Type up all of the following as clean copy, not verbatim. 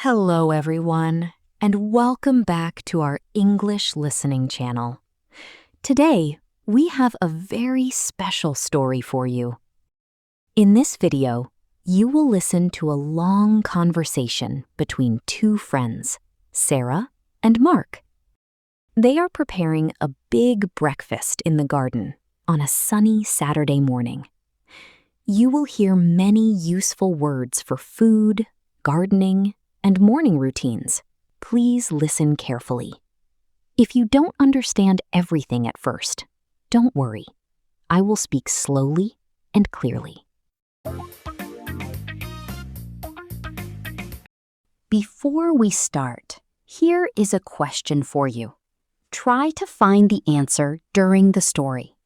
Hello, everyone, and welcome back to our English listening channel. Today, we have a very special story for you. In this video, you will listen to a long conversation between two friends, Sarah and Mark. They are preparing a big breakfast in the garden on a sunny Saturday morning. You will hear many useful words for food, gardening, and morning routines. Please listen carefully. If you don't understand everything at first, don't worry. I will speak slowly and clearly. Before we start, here is a question for you. Try to find the answer during the story.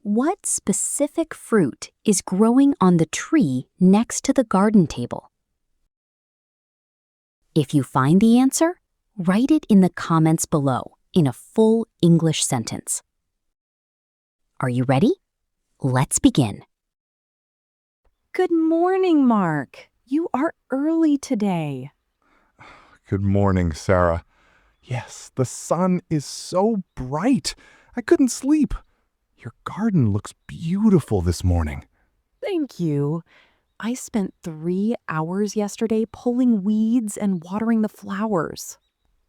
What specific fruit is growing on the tree next to the garden table? If you find the answer, write it in the comments below in a full English sentence. Are you ready? Let's begin. Good morning, Mark. You are early today. Good morning, Sarah. Yes, the sun is so bright. I couldn't sleep. Your garden looks beautiful this morning. Thank you. I spent 3 hours yesterday pulling weeds and watering the flowers.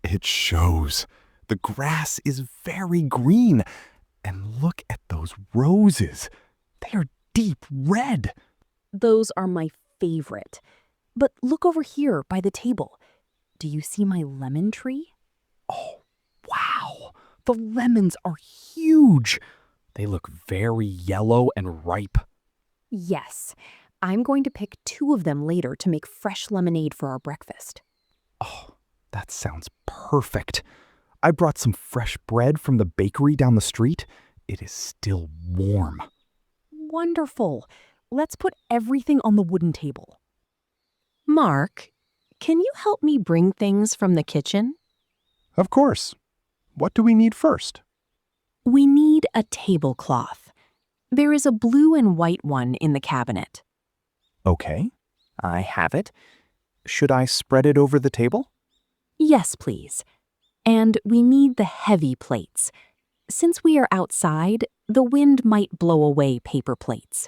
It shows. The grass is very green. And look at those roses. They are deep red. Those are my favorite. But look over here by the table. Do you see my lemon tree? Oh, wow. The lemons are huge. They look very yellow and ripe. Yes. I'm going to pick 2 of them later to make fresh lemonade for our breakfast. Oh, that sounds perfect. I brought some fresh bread from the bakery down the street. It is still warm. Wonderful. Let's put everything on the wooden table. Mark, can you help me bring things from the kitchen? Of course. What do we need first? We need a tablecloth. There is a blue and white one in the cabinet. Okay, I have it. Should I spread it over the table? Yes, please. And we need the heavy plates. Since we are outside, the wind might blow away paper plates.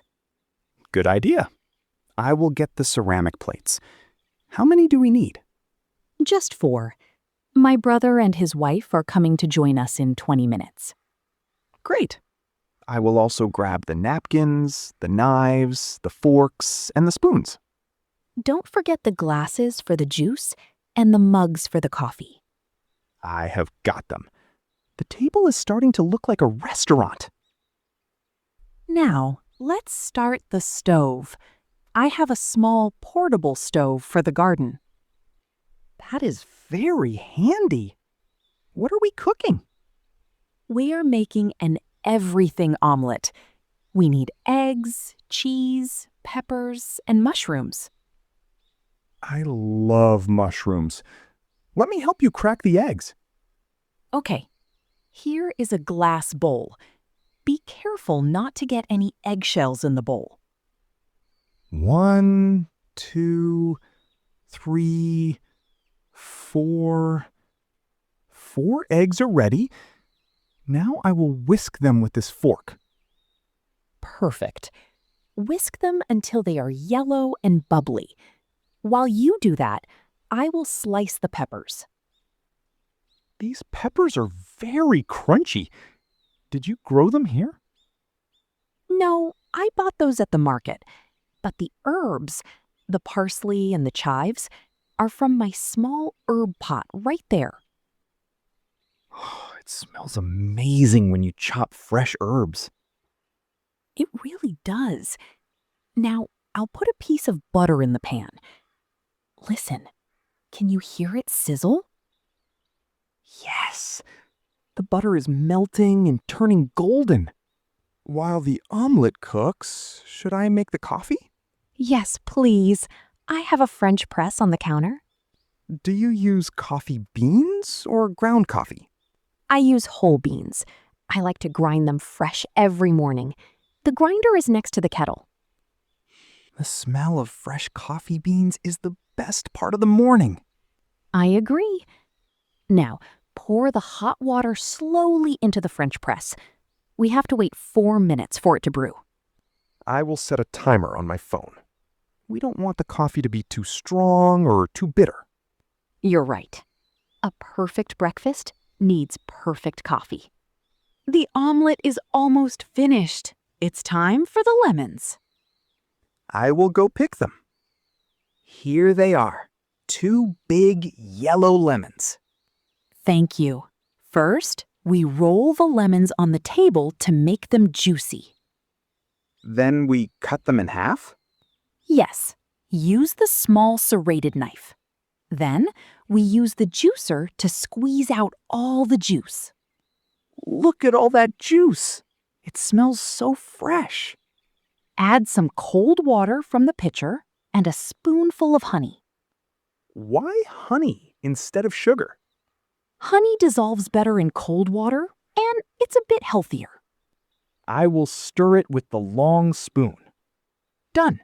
Good idea. I will get the ceramic plates. How many do we need? Just 4. My brother and his wife are coming to join us in 20 minutes. Great. I will also grab the napkins, the knives, the forks, and the spoons. Don't forget the glasses for the juice and the mugs for the coffee. I have got them. The table is starting to look like a restaurant. Now, let's start the stove. I have a small portable stove for the garden. That is very handy. What are we cooking? We are making an everything omelet. We need eggs, cheese, peppers, and mushrooms. I love mushrooms. Let me help you crack the eggs. Okay, here is a glass bowl. Be careful not to get any eggshells in the bowl. 1, 2, 3, 4. 4 eggs are ready. Now I will whisk them with this fork. Perfect. Whisk them until they are yellow and bubbly. While you do that, I will slice the peppers. These peppers are very crunchy. Did you grow them here? No, I bought those at the market. But the herbs, the parsley and the chives, are from my small herb pot right there. Oh, it smells amazing when you chop fresh herbs. It really does. Now, I'll put a piece of butter in the pan. Listen, can you hear it sizzle? Yes, the butter is melting and turning golden. While the omelet cooks, should I make the coffee? Yes, please. I have a French press on the counter. Do you use coffee beans or ground coffee? I use whole beans. I like to grind them fresh every morning. The grinder is next to the kettle. The smell of fresh coffee beans is the best part of the morning. I agree. Now, pour the hot water slowly into the French press. We have to wait 4 minutes for it to brew. I will set a timer on my phone. We don't want the coffee to be too strong or too bitter. You're right. A perfect breakfast needs perfect coffee. The omelet is almost finished. It's time for the lemons. I will go pick them. Here they are, 2 big yellow lemons. Thank you. First, we roll the lemons on the table to make them juicy. Then we cut them in half? Yes, use the small serrated knife. Then, we use the juicer to squeeze out all the juice. Look at all that juice. It smells so fresh. Add some cold water from the pitcher and a spoonful of honey. Why honey instead of sugar? Honey dissolves better in cold water, and it's a bit healthier. I will stir it with the long spoon. Done.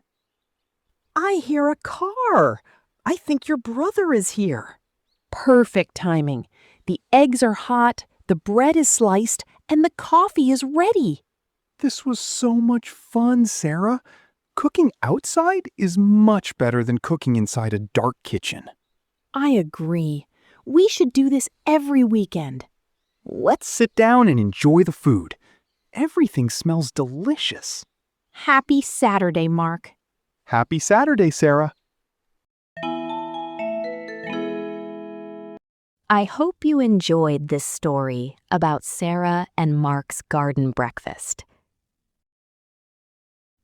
I hear a car. I think your brother is here. Perfect timing. The eggs are hot, the bread is sliced, and the coffee is ready. This was so much fun, Sarah. Cooking outside is much better than cooking inside a dark kitchen. I agree. We should do this every weekend. Let's sit down and enjoy the food. Everything smells delicious. Happy Saturday, Mark. Happy Saturday, Sarah. I hope you enjoyed this story about Sarah and Mark's garden breakfast.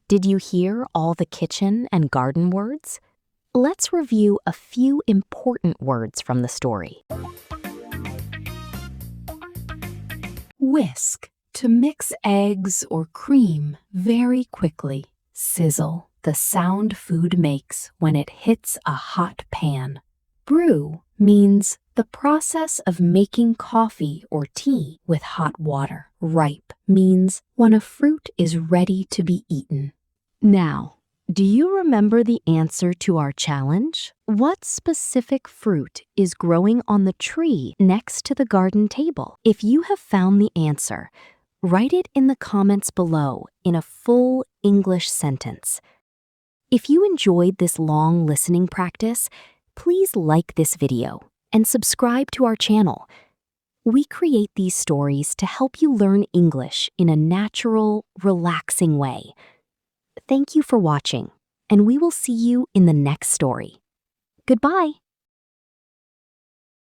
Did you hear all the kitchen and garden words? Let's review a few important words from the story. Whisk, to mix eggs or cream very quickly. Sizzle, the sound food makes when it hits a hot pan. Brew means the process of making coffee or tea with hot water. Ripe means when a fruit is ready to be eaten. Now, do you remember the answer to our challenge? What specific fruit is growing on the tree next to the garden table? If you have found the answer, write it in the comments below in a full English sentence. If you enjoyed this long listening practice, please like this video and subscribe to our channel. We create these stories to help you learn English in a natural, relaxing way. Thank you for watching, and we will see you in the next story. Goodbye.